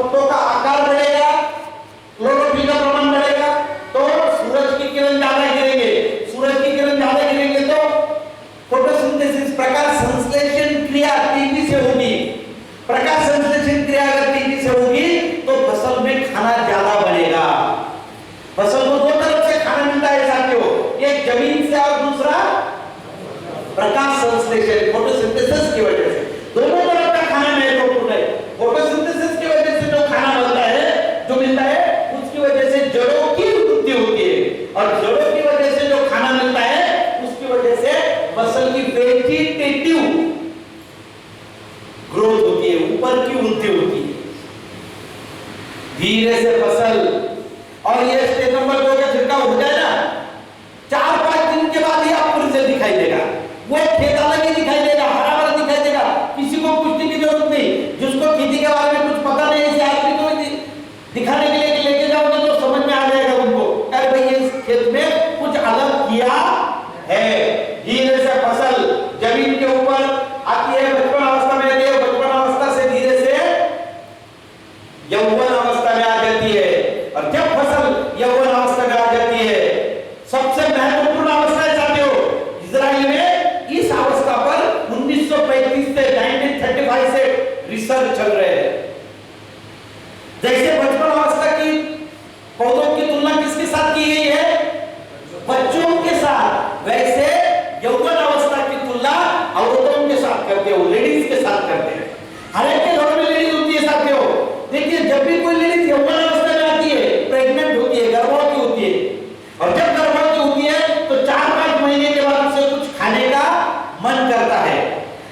पत्तों का आकार बढ़ेगा, क्लोरोफिल का प्रमाण बढ़ेगा, तो सूरज की किरण ज्यादा गिरेंगे। सूरज की किरण ज्यादा गिरेंगे तो फोटोसिंथेसिस प्रकाश संश्लेषण क्रिया तेजी से होगी। प्रकाश संश्लेषण क्रिया अगर तेजी से होगी तो फसल में खाना ज्यादा बनेगा। फसल को दो तरफ से खाना मिलता है साथियों, एक जमीन से और दूसरा प्रकाश संश्लेषण फोटोसिंथेसिस की वजह से। दोनों तरफ का खाना महत्वपूर्ण है। फोटोसिंथेसिस की वजह से जो खाना बनता है, जो मिलता है, उसकी वजह से जड़ों की वृद्धि होती है और जड़ों की वजह से जो खाना मिलता है उसकी वजह से फसल की वेजिटेटिव ग्रोथ होती है, ऊपर की वृद्धि होती है धीरे से फसल। और ये स्टेज नंबर 2 का छिड़काव हो जाए ना, 4-5 दिन के बाद ही आपको रिजल्ट दिखाई देगा। वो खेत अलग ही दिखाई देगा, हरा भरा दिखाई देगा, किसी को पूछने की जरूरत नहीं। जिसको खेती के बारे में कुछ पता नहीं, ऐसे आदमी को दिखाने के लिए लेके जाओगे तो समझ में आ जाएगा उनको, अरे भाई इस खेत में कुछ अलग किया है। धीरे से फसल जमीन के ऊपर आती है, बचपन अवस्था में आती है, बचपन अवस्था से धीरे से यौवन अवस्था में आ जाती है। और जब फसल यौवन अवस्था में आ जाती है, सबसे महत्वपूर्ण अवस्था है साथियों, इजराइल में इस अवस्था पर 1935 से 1935 से रिसर्च चल रहे हैं। जैसे बचपन अवस्था की पौधों की तुलना किसके साथ की गई है? बच्चों के साथ। वैसे यौवन अवस्था की तुलना औरतों के साथ करते हो, लेडीज के साथ करते हैं। हर एक के घर में लेडीज होती है साथियों। देखिए जब भी कोई लेडीज यौवन अवस्था में आती है, प्रेग्नेंट होती है, गर्भवती होती है, और जब गर्भवती होती है तो 4-5 महीने के बाद उसे कुछ खाने का मन करता है।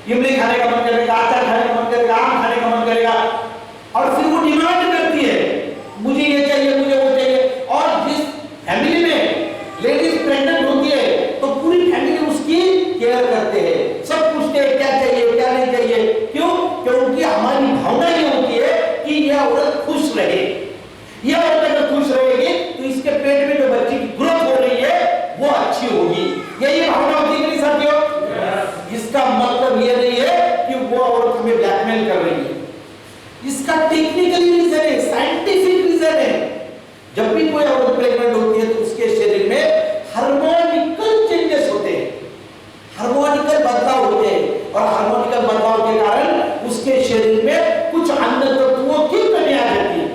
इमली खाने का मन करेगा, अचार खाने का मन करेगा, आम खाने का मन करेगा, और फिर वो डिमांड करती है, मुझे ये चाहिए, मुझे वो चाहिए। और जिस फैमिली में लेडीज प्रेग्नेंट होती है तो पूरी फैमिली उसकी केयर करते हैं, सब पूछते हैं क्या चाहिए क्या नहीं चाहिए। क्यों? क्योंकि हमारी भावना ये होती है कि यह औरत खुश रहे। यह औरत अगर खुश रहेगी तो इसके पेट में जो बच्चे की ग्रोथ हो रही है वो अच्छी होगी। यही भावना होती है साथियों। इसका मतलब ये नहीं है कि वो औरत हमें ब्लैकमेल कर रही है। इसका टेक्निकली रीजन है, साइंटिफिक रीजन है। जब भी कोई औरत प्रेग्नेंट होती है तो उसके शरीर में हार्मोनिकल चेंजेस होते हैं, हार्मोनिकल बदलाव होते हैं, और हार्मोनिकल बदलाव के कारण उसके शरीर में कुछ अन्य तत्वों की कमी आ जाती है।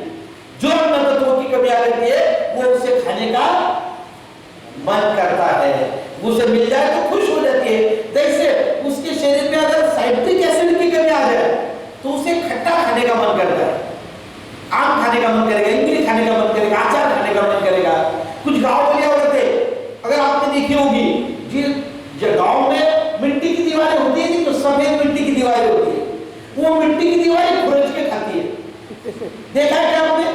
जो अन्य तत्वों की कमी आ जाती है वो उसे खाने का मन करता है, उसे मिल जाए तो खुश हो जाती है। जैसे उसके शरीर में अगर साइट्रिक एसिड की कमी आ जाए तो उसे खट्टा खाने का मन करता है, आम खाने का मन करेगा, इमली खाने का मन करेगा, अचार खाने का मन करेगा। कुछ गांव वाली औरतें अगर आपने देखी होगी, जो गांव में मिट्टी की दीवारें होती है तो सफेद मिट्टी की दीवारें होती है, वो मिट्टी की दीवारें खुरच के खाती है। देखा है क्या आपने?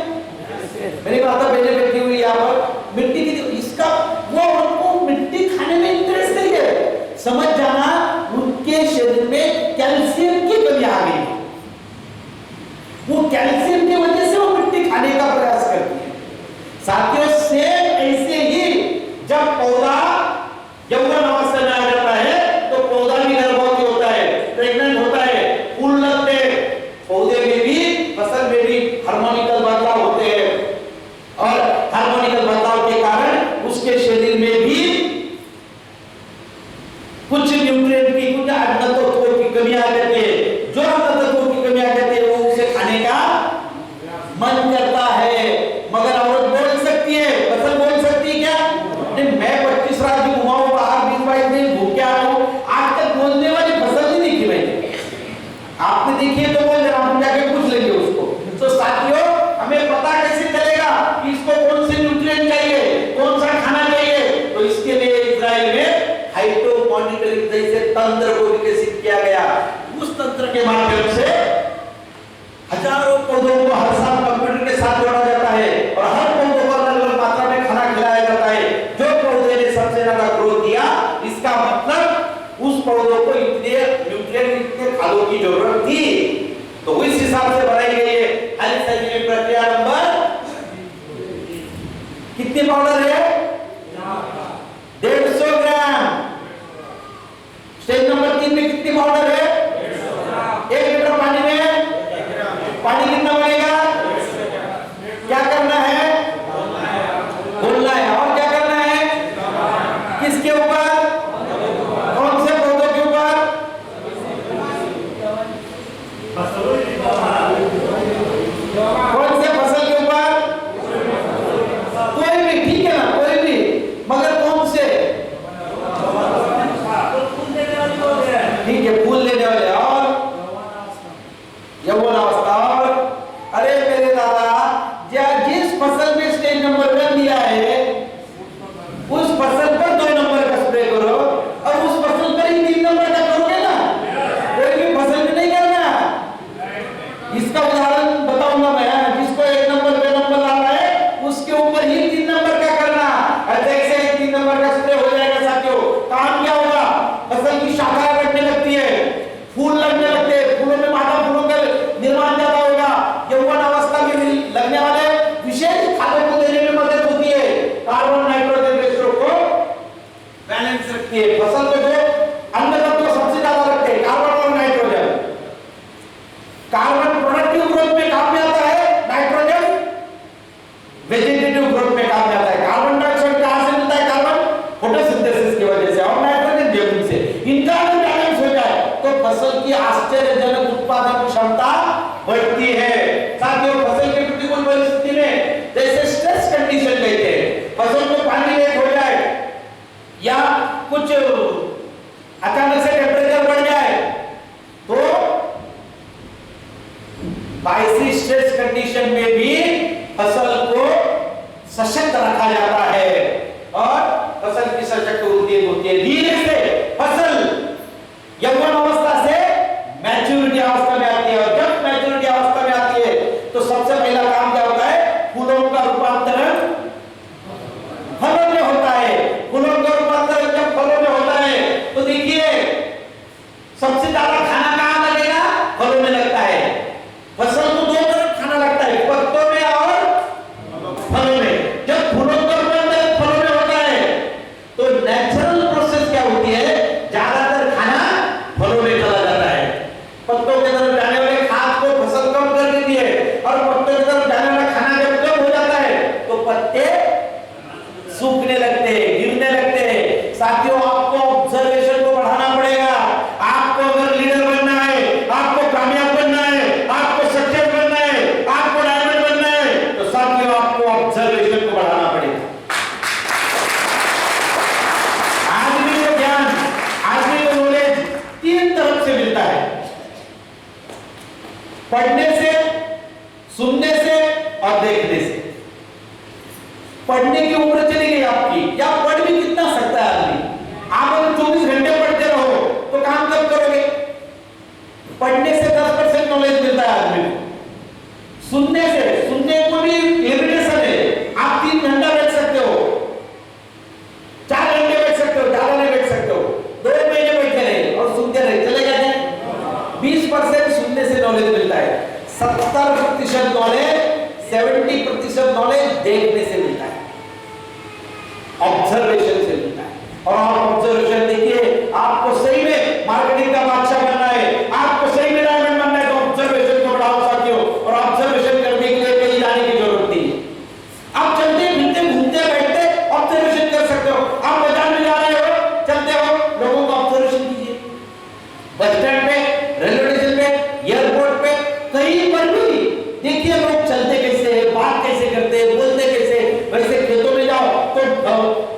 मेरी माता बहने बैठी हुई यहाँ पर, मिट्टी की इसका वो उनको मिट्टी खाने में इंटरेस्ट नहीं है। समझ जाना उनके शरीर में कैल्शियम की कमी आ गई, वो कैल्शियम की वजह से वो मिट्टी खाने का प्रयास करती है। साथियों सेम ऐसे ही जब पौधा यौवन अवस्था में आ जाता है तो पौधा भी गर्भवती होता है, प्रेग्नेंट होता है, फूल लगते हैं, पौधे में भी फसल में भी हार्मोनिकल बदलाव होते हैं, और हार्मोनिकल बदलाव के कारण उसके शरीर में भी कुछ न्यूट्रिएंट की, कुछ अन्य तत्वों की कमी आ जाती है। जो अन्य तत्वों की कमी आ जाती है वो उसे खाने का मन करता है। मगर औरत बोल सकती है, फसल बोल सकती है क्या? नहीं, मैं 25 राज्य घुमाऊं, बाहर 20-22 दिन घूम के आ रहा हूं, आज तक बोलने वाली फसल नहीं देखी मैंने। आपने देखी है तो बोल देना, हम जाके पूछ लेंगे उसको। तो साथियों हमें पता कैसे चलेगा कि इसको कौन से न्यूट्रिएंट चाहिए, कौन सा खाना चाहिए? तो इसके लिए इजराइल में हाइटो मॉनिटरिंग जैसे तंत्र को विकसित किया गया। उस तंत्र के माध्यम से हजारों पौधों को हर साल कंप्यूटर के साथ जोड़ा जाता है और हर पौधों को अलग-अलग मात्रा में खाना खिलाया जाता है। जो पौधे ने सबसे ज्यादा ग्रोथ दिया, इसका मतलब उस पौधों को इतने न्यूट्रिएंट, इतने खादों की जरूरत थी, तो उस हिसाब से बनाई गई है हरी सब्जी प्रक्रिया नंबर कितने पाउडर है? 150 ग्राम। स्टेज नंबर 3 में कितनी पाउडर है? 1 लीटर पानी में पानी कितना बनेगा? आश्चर्यजनक उत्पादन क्षमता बढ़ती है। साथियों, फसल की प्रतिकूल परिस्थिति में जैसे स्ट्रेस कंडीशन कहते हैं, फसल को पानी लेट हो जाए या कुछ अचानक से टेम्परेचर बढ़ जाए तो ऐसी स्ट्रेस कंडीशन में भी फसल को सशक्त रखा जाता है और फसल की सशक्त वृद्धि होती है। धीरे से फसल यौवन अवस्था से मैच्योरिटी अवस्था में आती है और जब मैच्योरिटी अवस्था में आती है तो सबसे पहला काम क्या होता है? फूलों का रूपांतरण फलों में होता है। फूलों का रूपांतरण जब फलों में होता है तो देखिए सबसे ज्यादा खाना कहां लगेगा? फलों में लगता है। फसल को दो तरफ खाना लगता है, पत्तों में और फलों में। जब फूलों का रूपांतरण फलों में होता है तो नेचुरल प्रोसेस क्या होती है? ज्यादातर खाना फलों में चला जाता है। पत्तों की तरफ जाने वाले खाद को फसल कम कर देती है और पत्तों की तरफ जाने वाला खाना जब कम हो जाता है तो पत्ते सूखने लगते हैं, गिरने लगते हैं। साथियों, आपको ऑब्जर्वेशन को बढ़ाना पड़ेगा। आपको अगर लीडर बनना है, आपको कामयाब बनना है, आपको सक्सेस बनना है, आपको डायमंड बनना है तो साथियों आपको ऑब्जर्वेशन को बढ़ाना पड़ेगा। आदमी को ज्ञान, आदमी को नॉलेज तीन तरफ से मिलता है, पढ़ने से, सुनने से और देखने से। पढ़ने की उम्र चली गई आपकी, या पढ़ भी कितना सकता है आदमी? आप अगर 24 घंटे पढ़ते रहो तो काम कब करोगे? पढ़ने से 10% नॉलेज मिलता है आदमी को। सुनने से, सुनने को भी लिमिटेशन है। आप 3 घंटा बैठ सकते हो, 4 घंटे बैठ सकते हो, ज्यादा नहीं बैठ सकते हो। 2 महीने बैठे रहे और सुनते रहे, चलेगा नहीं? 20% सुनने से नॉलेज मिलता है। 70% नॉलेज, 70% नॉलेज देखने से मिलता है, ऑब्जर्वेशन से मिलता है। और आप ऑब्जर्वेशन देखिए, आपको सही में मार्केटिंग का बादशाह बनना है, आपको सही में डायमंड बनना है तो ऑब्जर्वेशन को बढ़ाओ साथियों। और ऑब्जर्वेशन करने के लिए कहीं जाने की जरूरत नहीं है। आप चलते फिरते घूमते बैठते ऑब्जर्वेशन कर सकते हो। आप बाजार में जा रहे हो, चलते हो, लोगों का ऑब्जर्वेशन कीजिए। बस स्टैंड पे, रेलवे स्टेशन पे, एयरपोर्ट पे, कहीं पर भी देखिए लोग चलते कैसे हैं, बात कैसे करते हैं, बोलते कैसे। वैसे खेतों में जाओ तो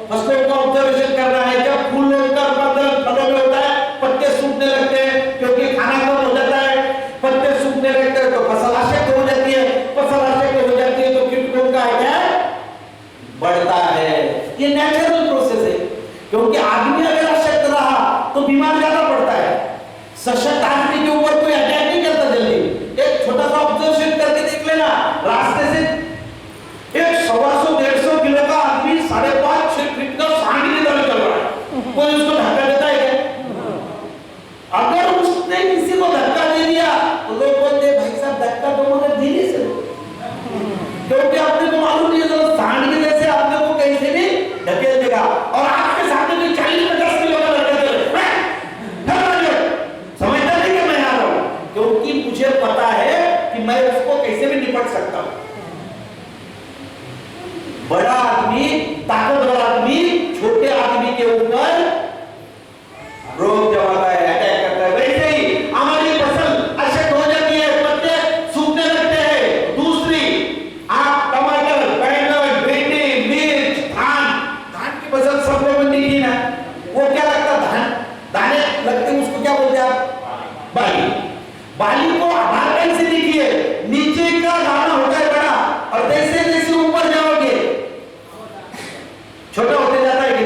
फसलों का ऑब्जर्वेशन करना है। जब फूलों का रूपांतरण फलों में होता है, पत्ते सूखने लगते हैं क्योंकि खाना कम हो जाता है, पत्ते सूखने लगते हैं तो फसल अशक्त हो जाती है, फसल अशक्त हो जाती है तो कीटों का अटैक बढ़ता है। ये नेचुरल प्रोसेस है, क्योंकि आदमी अगर अशक्त रहा तो बीमार ज्यादा पड़ता है। सशक्त आदमी के ऊपर कोई अटैक नहीं करता जल्दी। एक छोटा सा ऑब्जर्वेशन करके देख लेना, रास्ते से एक 125-150 किलो का आदमी 5.5-6 फीट का सांड की तरह चल रहा है, कोई उसको धक्का देता है क्या? अगर उसने किसी को धक्का दे दिया तो लोग बोलते हैं भाई साहब धक्का तो मगर धीरे से, क्योंकि आपने को मालूम नहीं है सांड की जैसे आपने को कहीं से भी धकेल देगा। और आपके सामने भी 40-50 किलो का धक्का दे रहा है, समझता नहीं कि मैं आ रहा हूं, क्योंकि मुझे पता है कि मैं उसको कैसे भी निपट सकता हूं। बड़ा आदमी, ताकतवर आदमी छोटे आदमी के ऊपर रोक जमाता है, अटैक करता है। वैसे ही हमारी फसल अशक्त हो जाती है, पत्ते सूखने लगते हैं। दूसरी, आप टमाटर, बैंगन, भिंडी, मिर्च, धान की फसल सब लोगों ने देखी ना, वो क्या लगता है? दाने लगते, उसको क्या बोलते हैं आप? बाली। बाली को आधार कैसे देखिए, नीचे का दाना होता है बड़ा और जैसे जैसे ऊपर जाओगे छोटा होते जाता है। कि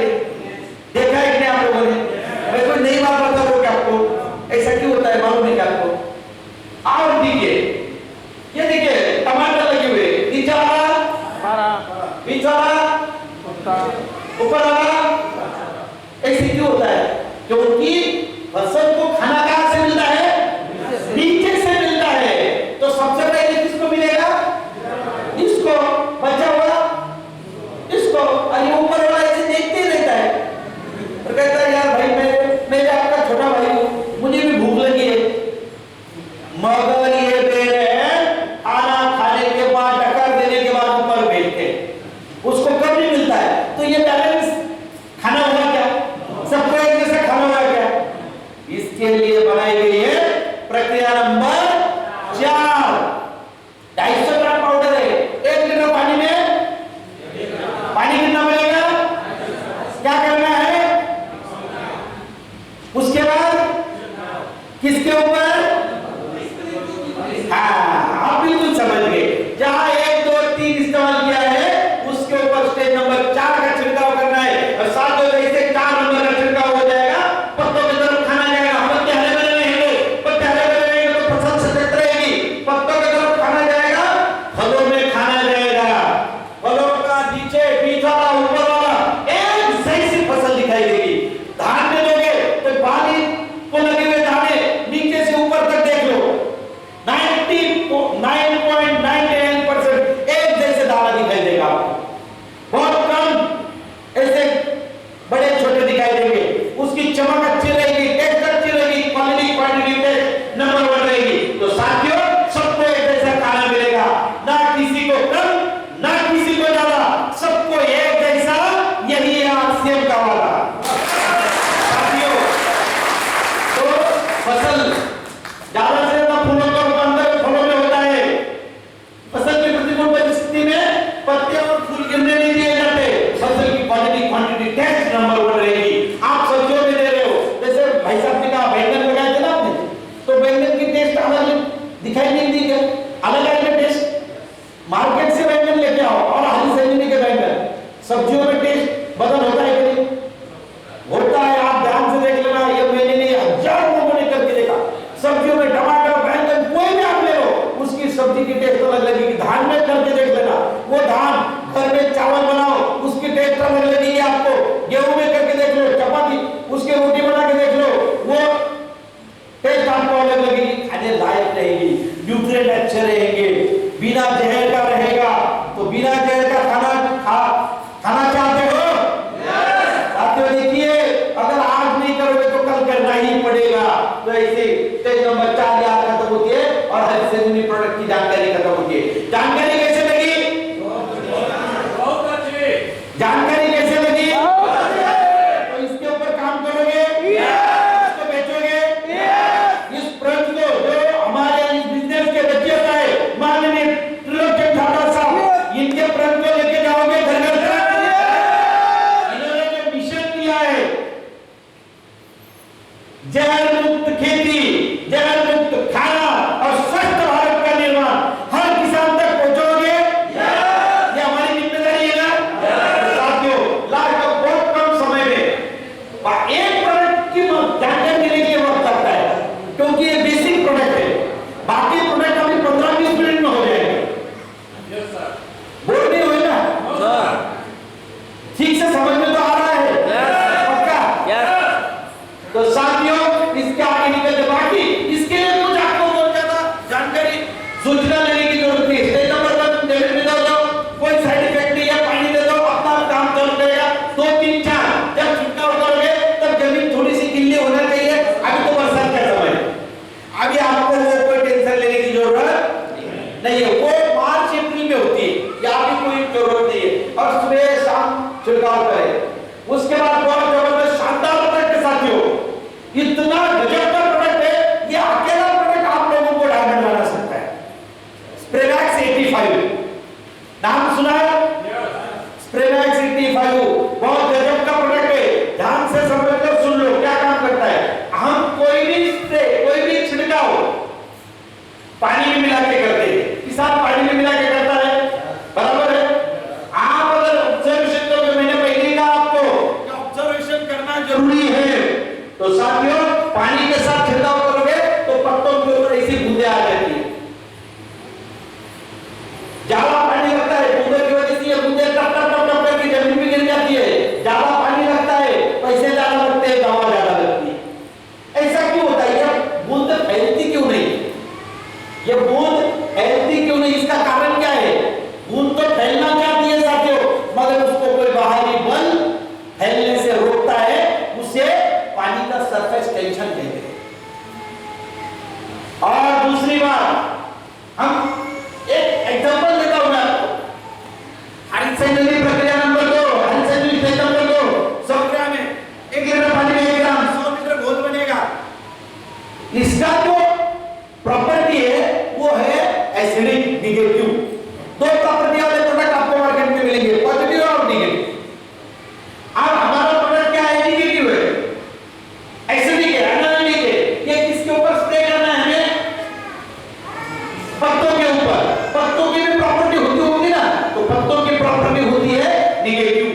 देखा है कि नहीं आप लोगों ने? मैं कोई नई बात बता रहा हूं क्या आपको? ऐसा क्यों होता है मालूम है क्या आपको? और देखिए, ये देखिए टमाटर लगे हुए, नीचे वाला, बीच वाला, ऊपर वाला, ऐसे क्यों होता है? क्योंकि फसल को खाना कहां से मिलता है? नीचे से मिलता है। तो सबसे पहले किसको मिलेगा? इसको, बचा हुआ इसको। और ये ऊपर वाला ऐसे देखते ही रहता है और कहता है यार भाई मैं भी आपका छोटा भाई हूं, मुझे भी भूख लगी है। मगर ये पेड़ खाना खाने के बाद, टक्कर देने के बाद ऊपर बैठते, उसको कब नहीं मिलता है। तो ये बैलेंस मार्केट से बैंगन लेके आओ और हरी सैलरी के बैंगन, सब्जियों में टेस्ट बदल होता है कि नहीं? होता है। आप ध्यान से देख लेना, ये मैंने नहीं, हजारों लोगों ने करके देखा। सब्जियों में टमाटर, बैंगन, कोई भी आप ले लो, उसकी सब्जी की टेस्ट अलग लगेगी। धान में करके देख लेना, वो धान घर में चावल बनाओ, उसकी टेस्ट अलग लगेगी आपको। गेहूं में करके देख लो, चपाती, उसकी रोटी बना के देख लो, वो टेस्ट आपको अलग लगेगी, खाने लायक रहेगी, न्यूट्रिएंट अच्छे रहेंगे, बिना जहर का रहेगा। तो बिना जहर का खाना चाहते हो? साथियों देखिए, अगर आज नहीं करोगे तो कल करना ही पड़ेगा। तो ऐसे स्टेज नंबर 4 याद खत्म होती है और हर सेरेमनी प्रोडक्ट की जानकारी खत्म होती है। जानकारी कैसे लगी? बहुत अच्छी। जानकारी कैसे लगी? तो इसके ऊपर काम करोगे, इसको बेचोगे, इस प्रोडक्ट को जो हमारे इस बिजनेस के बच्चे होता है, माननीय त्रिलोचन ठाकुर साहब, इनके प्रोडक्ट को लेके जाओगे घर घर तक। इन्होंने जो मिशन दिया है, जहर मुक्त खेती, जहर मुक्त खाना और स्वस्थ भारत का निर्माण हर किसान तक पहुंचाओगे, ये हमारी जिम्मेदारी है ना? साथियों, लास्ट बहुत कम समय में एक प्रोडक्ट की जानकारी देने के लिए वक्त लगता है, क्योंकि ये बेसिक प्रोडक्ट है। बाकी प्रोडक्ट अभी 15-20 मिनट में हो जाएंगे। बोल नहीं हुए ना? ठीक से समझ में तो आ रहा है? पक्का? तो साथियों, इसके आगे निकलते, बाकी इसके लिए कुछ आपको बहुत ज्यादा जानकारी सूचना लेने की जरूरत नहीं है। स्टेज नंबर 1 डेविड में जाओ, कोई साइड इफेक्ट नहीं है, पानी दे दो, अपना काम चल जाएगा। 2, 3, 4 जब छिड़काव करोगे तब जमीन थोड़ी सी गिल्ली होना चाहिए। अभी तो बरसात का समय है, अभी आपको वो कोई टेंशन लेने की जरूरत नहीं है, वो मार्च अप्रैल में होती है, या अभी कोई जरूरत नहीं है। और सुबह शाम छिड़काव करें। उसके बाद बहुत जबरदस्त शानदार प्रोडक्ट है साथियों, इतना गजब का प्रोडक्ट है, ये अकेला प्रोडक्ट आप लोगों को डायमंड बना सकता है। स्प्रेवैक्स 85 नाम सुना है? स्प्रेवैक्स 85 बहुत गजब का प्रोडक्ट है। ध्यान से समझकर सुन लो क्या काम करता है। हम कोई भी स्प्रे, कोई भी छिड़काव पानी में मिला के करते हैं, किसान पानी में मिला के करता है, बराबर है? आप अगर ऑब्जर्वेशन करोगे, मैंने पहले कहा आपको कि ऑब्जर्वेशन करना जरूरी है। तो साथियों, पानी के साथ छिड़काव करोगे तो पत्तों के ऊपर ऐसी बूंदें आ जाती है। ज्यादा पानी लगता है, बूंदे की वजह से ये बूंदें टप टप टप टप करके जमीन में गिर जाती है। ज्यादा पानी लगता है, पैसे ज्यादा लगते हैं, दवा ज्यादा लगती है। ऐसा क्यों होता है? ये बूंद फैलती क्यों नहीं? ये बूंद फैलती क्यों नहीं? इसका कारण क्या है? बूंद तो फैलना चाहती है साथियों, मगर उसको कोई बाहरी बल फैलने से रोकता है। उसे पानी का सरफेस टेंशन कहते हैं। और दूसरी बात, हम एक एग्जांपल देता हूं मैं आपको। हरी सैलरी प्रक्रिया नंबर 2, हरी सैलरी स्टेज नंबर 2, 100 ग्राम में 1 लीटर पानी में 1 ग्राम 100 लीटर घोल बनेगा। इसका जो प्रॉपर्टी है वो है एसिडिक, निगेटिव। 2 प्रॉपर्टी वाले प्रोडक्ट आपको मार्केट में मिलेंगे, पॉजिटिव और निगेटिव। अब हमारा प्रोडक्ट क्या है? निगेटिव है, एसिडिक है, एनालिटिक है। ये किसके ऊपर स्प्रे करना है हमें? पत्तों के ऊपर। पत्तों की भी प्रॉपर्टी होगी ना, तो पत्तों की प्रॉपर्टी होती है निगेटिव,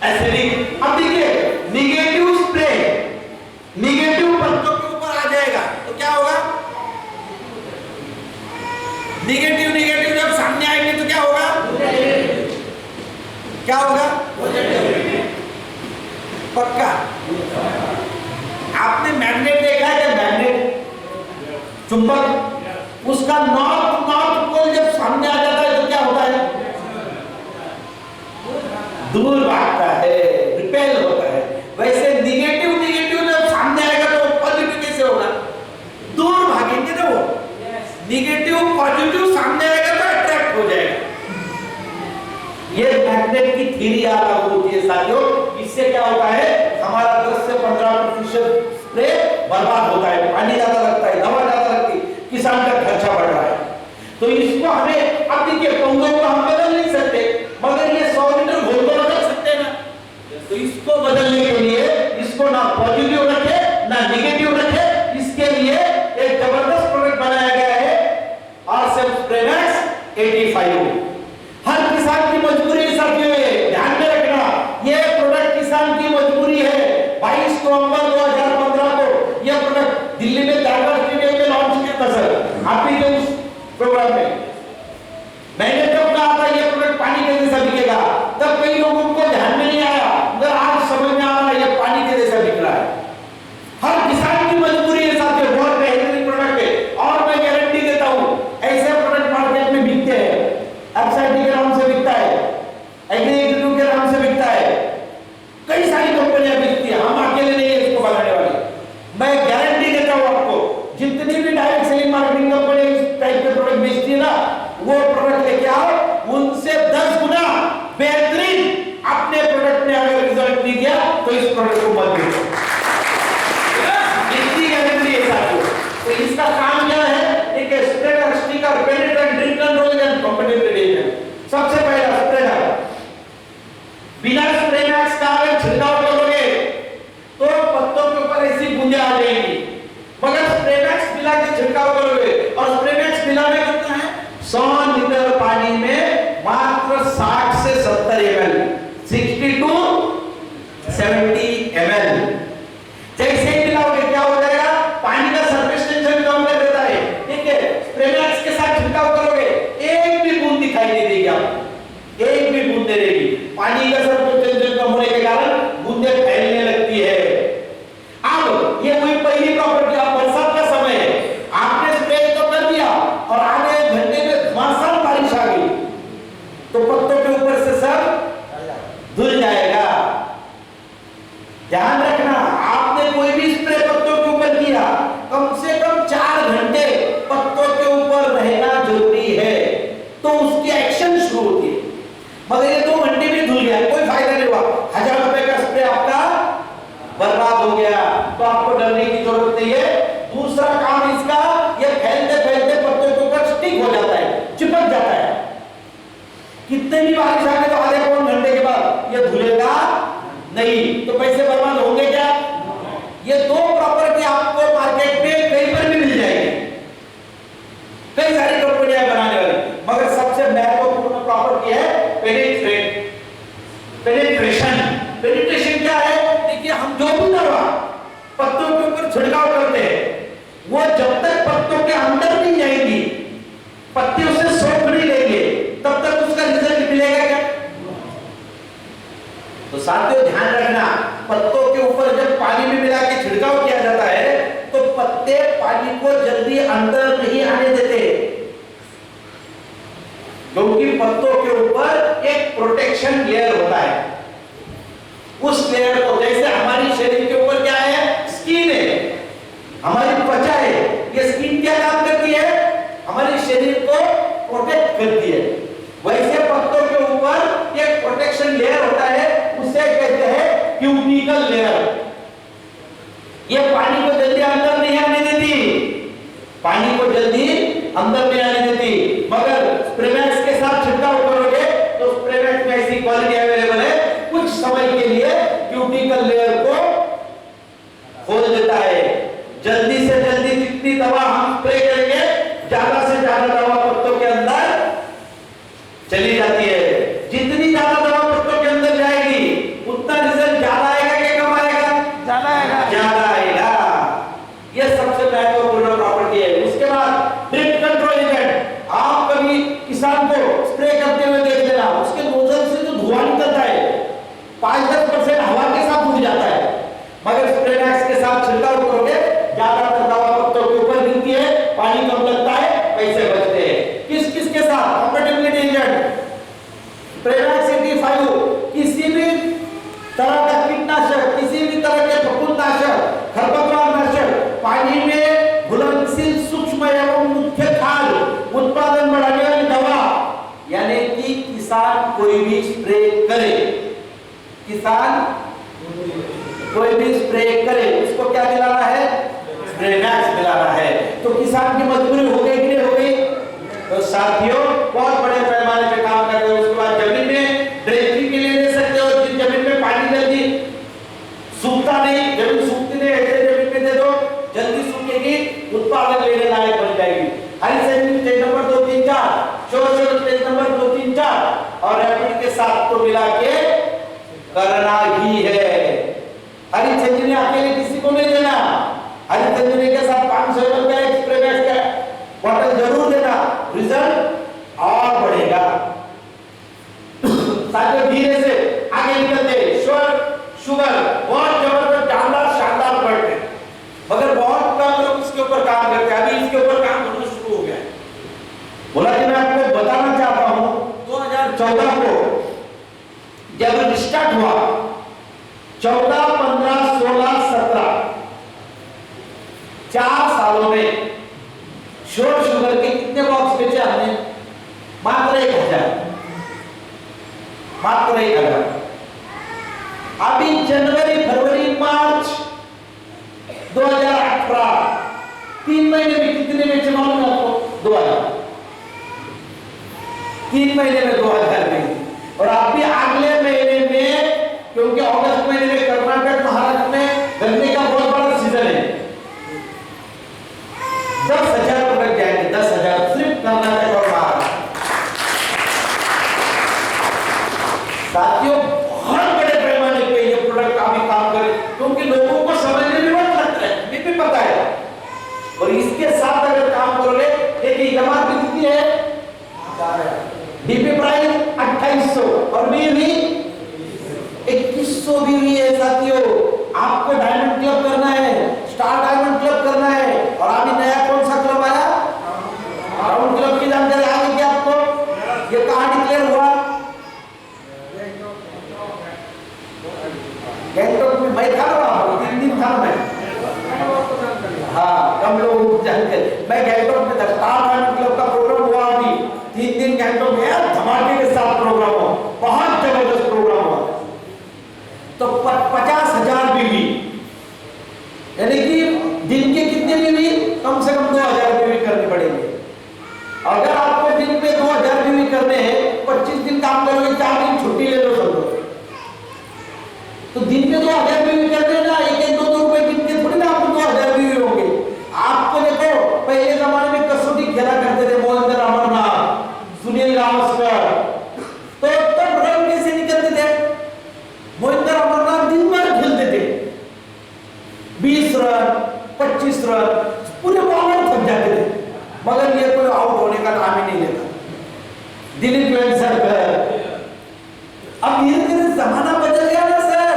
एसिडिक। अब देखिए, निगेटिव स्प्रे, निगेटिव पत्तों के ऊपर आ जाएगा तो क्या होगा? निगेटिव निगेटिव जब सामने आएंगे तो क्या होगा? क्या होगा? पक्का? आपने मैग्नेट देखा है क्या? मैग्नेट, चुंबक, उसका नॉर्थ पोल जब सामने आ जाता है तो क्या होता है? दूर भागता है, रिपेल होता है। वैसे निगेटिव जब सामने आएगा तो पॉजिटिव कैसे होगा? दूर भागेंगे ना वो। निगेटिव पॉजिटिव सामने आएगा तो अट्रैक्ट हो जाएगा। ये मैग्नेट की थ्योरी लागू होती है साथियों। इससे क्या होता है? हमारा 10 से 15% स्प्रे बर्बाद होता है, पानी ज्यादा लगता है, दवा ज्यादा लगती है, किसान का खर्चा बढ़ रहा है। तो इसको हमें, अब देखिए, पंगों को हम बदल नहीं सकते, मगर ये 100 लीटर घोल को बदल सकते हैं ना। तो इसको बदलने के लिए, इसको ना पॉजिटिव रखे ना निगेटिव रखे, इसके लिए एक जबरदस्त प्रोडक्ट बनाया गया है, आरसेम स्प्रेवैक्स 85। हर किसान की मजबूरी साथियों है, ध्यान में रखना, ये प्रोडक्ट किसान की मजबूरी है। 22 नवंबर 2015 को यह प्रोडक्ट दिल्ली में जाकर स्टेडियम में लॉन्च किया था सर, आप भी थे उस प्रोग्राम में। मैंने जब कहा था ये प्रोडक्ट पानी के जैसा दिखेगा, तब कई लोगों को ध्यान में नहीं आया, मगर आज समझ में आ रहा है ये पानी के जैसा दिख रहा है। हर किसान की मजबूरी है साथियों, बहुत बेहतरीन प्रोडक्ट है और मैं गारंटी देता हूं ऐसे प्रोडक्ट मार्केट में बिकते हैं। एफसाइटी के नाम से बिकता है, एग्रीक्यूटिव के नाम से बिकता है, कई सारी कंपनियां बिकती है, हम अकेले नहीं है इसको बनाने वाले। मैं गारंटी देता हूं आपको, जितनी भी डायरेक्ट सेलिंग मार्केटिंग कंपनी इस टाइप के प्रोडक्ट बेचती है ना, वो प्रोडक्ट लेके आओ, उनसे 10 गुना बेहतरीन अपने प्रोडक्ट ने अगर रिजल्ट नहीं दिया तो इस प्रोडक्ट को मत बेचो। इतनी गारंटी है साथियों। तो इसका काम क्या है? एक spreader, sticker, penetrant, drift control and competitive agent. सबसे पहला स्प्रेडर, बिना स्प्रे मैक्स का अगर छिड़काव करोगे तो पत्तों के ऊपर ऐसी बूंदें आ जाएंगी, मगर स्प्रे मैक्स मिला के छिड़काव करोगे, और स्प्रे मैक्स मिलाने कितना है? 100 लीटर पानी में मात्र 60 से 70 ml, 60 to 70 ml जैसे ही मिलाओगे क्या हो जाएगा? पानी का सरफेस टेंशन कम कर देता है, ठीक है। स्प्रे मैक्स के साथ छिड़काव करोगे, एक भी बूंद दिखाई नहीं देगी आपको, एक भी बूंद नहीं रहेगी। पानी का सरफेस टेंशन कम होने के कारण बूंदें फैलने लगती है। अब ये कोई पहली प्रॉपर्टी, अब बरसात का समय है, आपने स्प्रे तो कर दिया और आधे एक घंटे में धुआंधार बारिश आ गई, तो पत्तों के ऊपर से सब धुल जाएगा। ध्यान रखना, आपने कोई भी स्प्रे पत्तों के ऊपर किया, कम से कम 4 घंटे पत्तों के ऊपर रहना जरूरी है, तो उसकी एक्शन शुरू होती है। मगर ये 2 घंटे में धुल गया, कोई फायदा नहीं हुआ, 1000 रुपए का स्प्रे आपका बर्बाद हो गया, तो आपको डरने की जरूरत नहीं है। दूसरा काम इसका, ये फैलते फैलते पत्तों के ऊपर स्टिक हो जाता है, चिपक जाता है। कितने भी बारिश आ गए तो आधे पौन घंटे के बाद ये धुलेगा नहीं, तो पैसे बर्बाद होंगे क्या? ये 2 प्रॉपर्टी आपको मार्केट में कहीं पर भी मिल जाएगी, कई सारी कंपनियां बनाने वाली, मगर सबसे महत्वपूर्ण प्रॉपर्टी है पेनिट्रेशन। पेनिट्रेशन क्या है? देखिए, हम जो भी दवा पत्तों के ऊपर छिड़काव करते हैं, वो जब तक पत्तों के अंदर नहीं जाएगी, पत्ते उसे सोख नहीं लेंगे, तब तक उसका रिजल्ट मिलेगा क्या? तो साथियों ध्यान रखना, पत्तों के ऊपर जब पानी में मिला के छिड़काव किया जाता है, तो पत्ते पानी को जल्दी अंदर नहीं आने देते, क्योंकि पत्तों के ऊपर एक प्रोटेक्शन लेयर होता है। उस लेयर को, जैसे हमारी शरीर के ऊपर क्या है? स्किन है, हमारी त्वचा है, ये स्किन क्या काम करती है? हमारे शरीर को प्रोटेक्ट करती है। वैसे पत्तों के ऊपर एक प्रोटेक्शन लेयर होता है, उसे कहते हैं क्यूटिकल लेयर। ये पानी को जल्दी अंदर नहीं आने देती, पानी को जल्दी अंदर नहीं आने देती, मगर स्प्रे मैक्स के साथ छिड़काव करोगे तो स्प्रे मैक्स में ऐसी क्वालिटी अवेलेबल है, कुछ समय के लिए क्यूटिकल लेयर को खोल देता है। जल्दी से जल्दी जितनी दवा हम स्प्रे करेंगे, ज्यादा से ज्यादा दवा पत्तों के अंदर चली जाती है। जितनी ज्यादा दवा पत्तों के अंदर जाएगी, उतना रिजल्ट ज्यादा आएगा कि कम आएगा? ज्यादा आएगा, ज्यादा आएगा। यह सबसे महत्वपूर्ण प्रॉपर्टी है। उसके बाद ड्रिप कंट्रोल एजेंट, आप कभी किसान को स्प्रे करते हुए देख लेना, उसके नोजल से जो धुआं निकलता है 5-10% हवा के साथ उड़ जाता है, मगर स्प्रे मैक्स के साथ छिड़काव करोगे, ज्यादातर दवा पत्तों के ऊपर गिरती है, पानी कम लगता है, पैसे बचते हैं। किस किस के साथ? कॉम्पेटिबिलिटी एजेंट, स्प्रे मैक्स 85, किसी भी तरह का कीटनाशक, किसी भी तरह के फफूंदनाशक, खरपतवार नाशक, पानी में घुलनशील सूक्ष्म एवं मुख्य खाद, उत्पादन बढ़ाने वाली दवा, यानी कि किसान कोई भी स्प्रे करे, किसान कोई भी स्प्रे करे, उसको क्या दिलाना है? स्प्रे मैक्स दिलाना है। तो किसान की मजबूरी हो गई कि नहीं हो गई? तो साथियों, बहुत बड़े पैमाने पे काम कर रहे हो। उसके बाद जमीन में ड्रेजिंग के लिए दे सकते हो, जिन जमीन में पानी जल्दी सूखता नहीं, जमीन सूखती नहीं, ऐसे जमीन में दे दो, जल्दी सूखेगी, उत्पादन लेने लायक बन जाएगी। हरी सब्जी नंबर 2, 3, 4 साथ तो मिला के करना ही है। हरित संजीवनी अकेले किसी को नहीं देना, हरित संजीवनी के साथ 500 ml का एक्सप्रेस का बॉटल जरूर देना, रिजल्ट और बढ़ेगा। साथियों धीरे से आगे निकलते, शुगर बहुत जबरदस्त शानदार बढ़ते, मगर बहुत कम लोग इसके ऊपर काम करते हैं। अभी इसके ऊपर काम होना शुरू हो गया। बोला कि मैं आपको बताना चाहता हूं 2014 को जब स्टार्ट हुआ, 14, 15, 16, 17 4 सालों में श्योर शुगर के कितने बॉक्स बेचे हमने? मात्र 1000, मात्र 1000। अभी जनवरी, फरवरी, मार्च 2018 3 महीने में कितने बेचे मालूम है आपको? 2000। 3 महीने में 2000 बेचे। और अभी अगले महीने में, क्योंकि अगस्त महीने में कर्नाटक, महाराष्ट्र में गन्ने का बहुत बड़ा सीजन है, 10,000 प्रोडक्ट जाएंगे, 10,000 सिर्फ कर्नाटक और महाराष्ट्र। साथियों बहुत बड़े पैमाने पे ये प्रोडक्ट अभी काम करे, क्योंकि लोगों को समझने में वक्त लगता है, ये भी पता है। और इसके साथ अगर काम करोगे, देखिए एमआरपी कितनी है? डीपी प्राइस 2800 और बीवी 2100 बीवी है। साथियों आपको डायमंड क्लब करना है, स्टार डायमंड क्लब करना है। और अभी नया कौन सा क्लब आया? राउंड क्लब की जानकारी आ गई क्या आपको? ये कहां डिक्लेयर हुआ? गैंगटॉक में। मैं था ना, 3 दिन था मैं। हाँ, कम लोग जानते। मैं गैंगटॉक में था, स्टार डायमंड क्लब का प्रोग्राम हुआ अभी 3 दिन गैंगटॉक में, धमाके के साथ प्रोग्राम हुआ, बहुत जबरदस्त प्रोग्राम हुआ। तो 50,000 बीवी, यानी कि दिन के कितने बीवी? कम से कम 2000 बीवी करनी पड़ेगी। अगर आपको दिन पे 2000 बीवी करने हैं, 25 दिन काम करोगे, 4 दिन छुट्टी ले लो सब लोग, तो दिन पे 2000 बीवी कर देना। 1-2 रुपए दिन के थोड़ी ना आपको 2000 बीवी होंगे। आपको देखो पहले जमाने में कसौटी खेला करते थे, मोहिंदर अमरनाथ, सुनील गावस्कर, तो तब रन कैसे निकलते थे? मोहिंदर अमरनाथ दिन भर खेलते थे, 20 रन, 25 रन, पूरे बॉलर थक जाते थे, मगर ये कोई आउट होने का नाम ही नहीं लेता। दिलीप वेंकसरकर। अब धीरे धीरे जमाना बदल गया ना सर,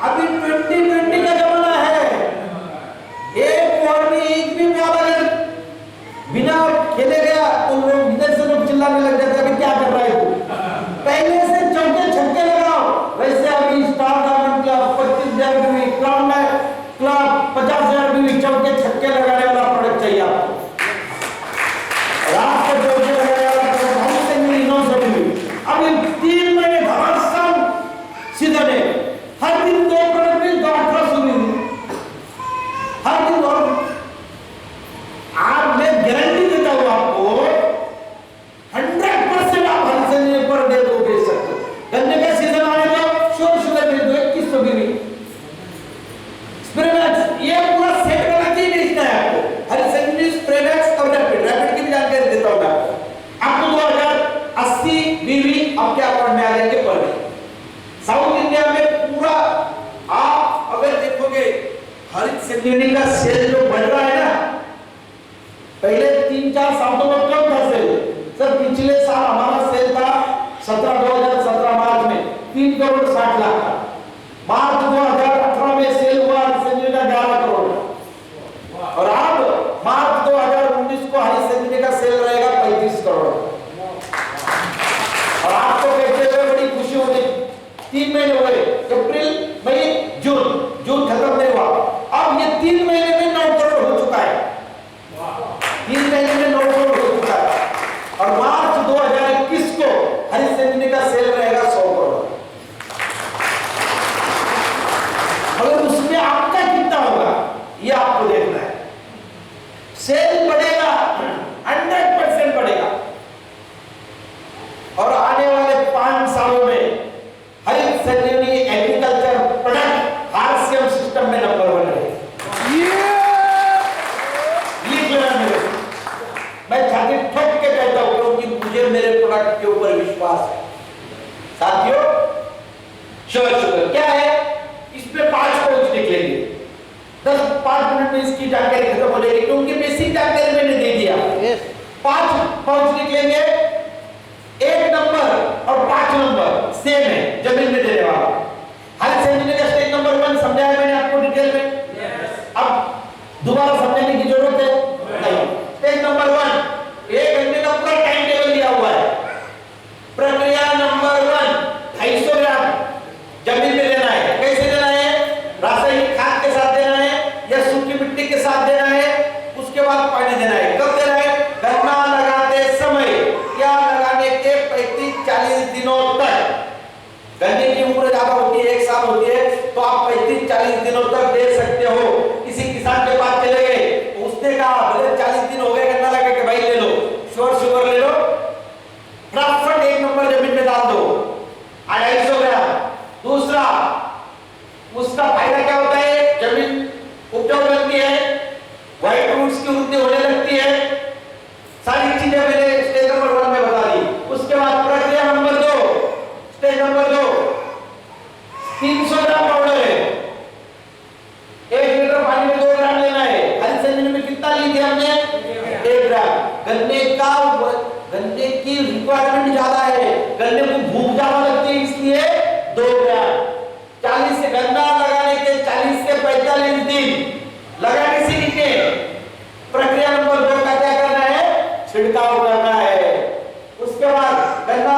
अभी 2020 का जमाना है। एक ओवर में एक भी बॉल अगर बिना खेले गया तो लोग इधर से लोग चिल्लाने लग जाते, अभी क्या कर रहा है तू? पहले से चौके छक्के लगाओ। वैसे अभी स्टार डायमंड क्लब 25,000 बीवी, क्लाउड क्लब 50,000 बीवी, चौके छक्के लगाने वाला प्रोडक्ट चाहिए आपको। रात को चौके लगाने वाला प्रोडक्ट हमसे मिली 900 बीवी। अभी 3 महीने धमाधम सीजन है, हर दिन 2 प्रोडक्ट मिल, 1800 बीवी हर दिन। और आप, मैं गारंटी देता हूं आपको, 100% आप हर संजीवनी पर डे को बेच सकते हो। गन्ने का सीजन आने दो, श्योर शुगर बेच दो 2100 बीवी। स्प्रेमैक्स, ये पूरा सेट बना के बेचना है आपको। हर संजीवनी, स्प्रेमैक्स और रैपिड की भी जानकारी देता हूं मैं आपको। 2080 बीवी आपके अकाउंट में आ जाएंगे पर डे। साउथ इंडिया में पूरा आप अगर देखोगे, हरित संजीवनी का सेल जो बढ़ रहा है ना, पहले 3-4 सालों में कम था सेल। सर पिछले साल हमारा सेल था 2017 मार्च में 3 करोड़ 60 लाख का। मार्च 2018 में सेल हुआ हरित संजीवनी का 11 करोड़। और अब मार्च 2019 को हरित संजीवनी का सेल रहेगा 35 करोड़। और आपको कहते हुए बड़ी खुशी होगी, 3 महीने हुए, अप्रैल, मई, जून खत्म नहीं हुआ, अब ये 3 महीने में 9 करोड़ हो चुका है। 3 महीने में 9 करोड़ हो चुका है। और मार्च 2021 को हरित संजीवनी का सेल रहेगा 100 करोड़। अगर उसमें आपका कितना होगा ये आपको देखना है। सेल बढ़ेगा, 100% बढ़ेगा। और आने वाले 5 सालों में हरित संजीवनी एग्रीकल्चर प्रोडक्ट आरसीएम सिस्टम में नंबर 1 रहेगा। मैं छाती ठोक के कहता हूं, क्योंकि मुझे मेरे प्रोडक्ट के ऊपर विश्वास है। साथियों, श्योर शुगर क्या है, इसमें 5 पाउच निकलेंगे। 5 मिनट में इसकी जानकारी खत्म हो जाएगी क्योंकि बेसिक जानकारी मैंने दे दिया। 5 पाउच निकलेंगे, 1 नंबर और 5 नंबर सेम है जमीन में देने वाला। हर सेंचुरी का स्टेज नंबर 1 समझाया मैंने आपको डिटेल में। अब दोबारा समझने की जरूरत है नहीं। स्टेज नंबर 1 एक घंटे का पूरा टाइम टेबल दिया हुआ है। प्रक्रिया नंबर 1 250 ग्राम जमीन में देना है। कैसे देना है, रासायनिक खाद के साथ देना है या सूखी मिट्टी के साथ देना है, उसके बाद पानी देना है। कब देना है, गन्ना लगाते समय या लगाने के 35-40 दिनों तक। गन्ने की उम्र ज्यादा होती है, 1 साल होती है, तो आप 35-40 दिनों तक दे सकते हो। किसी किसान के पास चले गए, उसने कहा भले 40 दिन हो गए गन्ना लगा के, भाई ले लो श्योर शुगर ले लो, फटाफट 1 नंबर जमीन में डाल दो 250 ग्राम। दूसरा, उसका फायदा क्या होता है, जमीन उपजाऊ बनती है, व्हाइट रूट्स की वृद्धि होने लगती है। सारी चीजें मैंने स्टेज नंबर 1 में बता दी। उसके बाद प्रक्रिया नंबर 2, स्टेज नंबर 2 300 ग्राम पाउडर है। 1 लीटर पानी में 2 ग्राम लेना है। हरी सब्जी में कितना ली थी हमने, 1 ग्राम। गन्ने की रिक्वायरमेंट ज्यादा है, गन्ने को भूख ज्यादा लगती है, इसलिए 2 ग्राम। 40 से गन्ना लगाने के 40 से 45 दिन लगाने से नीचे प्रक्रिया नंबर 2 का क्या करना है, छिड़काव करना है। उसके बाद गन्ना